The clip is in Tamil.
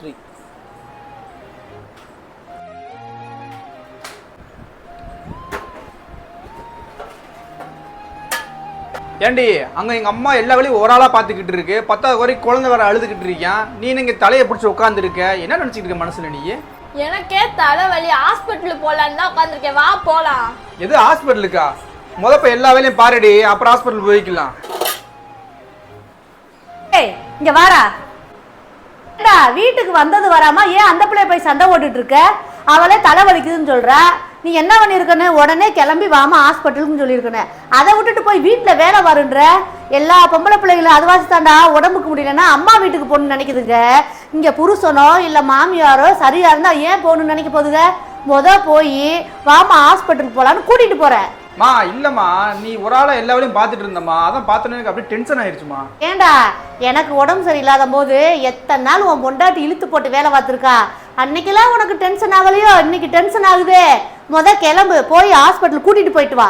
ஏண்டி அங்க எங்க அம்மா எல்லா வேலையும் ஒரு ஆளா பாத்துக்கிட்டு இருக்கு, 10வது வரைக்கும் குழந்தை வேற அழுதுகிட்டு இருக்கான், நீ இங்க தலையை பிடிச்சி உட்கார்ந்து இருக்க, என்ன நினைச்சிட்டு இருக்க மனசுல நீ? எனக்கே தலைவலி, ஹாஸ்பிட்டல் போலான்னு தான் உட்காந்துருக்கேன், வா போலாம். எது ஹாஸ்பிட்டலுக்கா? முதப்ப எல்லா வேலையும் பாருடி, அப்புறம் ஹாஸ்பிட்டல் போய்க்கலாம். ஏய் இங்க வாடா. வீட்டுக்கு வந்தது வராம ஏன் அந்த பிள்ளைய போய் சண்டை போட்டுட்டு இருக்க? அவளே தலை வலிக்குதுன்னு சொல்ற, நீ என்ன பண்ணிருக்கனே? உடனே கிளம்பி வாமா ஹாஸ்பிட்டலுக்கு சொல்லியிருக்கனே, அதை விட்டுட்டு போய் வீட்டுல வேலை வருன்ற. எல்லா பொம்பளை பிள்ளைகளும் அதுவாசி தாண்டா உடம்புக்கு முடியலன்னா அம்மா வீட்டுக்கு போகணும்னு நினைக்குதுங்க. இங்க புருஷனோ இல்ல மாமியாரோ சரியா இருந்தா ஏன் போகணும்னு நினைக்க போதுங்க? போய் வாமா ஹாஸ்பிட்டலுக்கு போலான்னு கூட்டிட்டு போறேன். மா இல்லம்மா, நீ ஒரு ஆளா எல்லா வேலையும் பாத்துட்டு இருந்தம்மா, அதான் பார்த்தோன்னே எனக்கு அப்படியே டென்ஷன் ஆயிடுச்சுமா. ஏண்டா எனக்கு உடம்பு சரியில்லாத போது எத்தனை நாள் உன் பொண்டாட்டி இழுத்து போட்டு வேலை பார்த்துருக்கா? அன்னைக்கெல்லாம் உனக்கு டென்ஷன் ஆகலையோ, இன்னைக்கு டென்ஷன் ஆகுதே. கிளம்பு, போய் ஹாஸ்பிட்டல் கூட்டிட்டு போயிட்டு வா.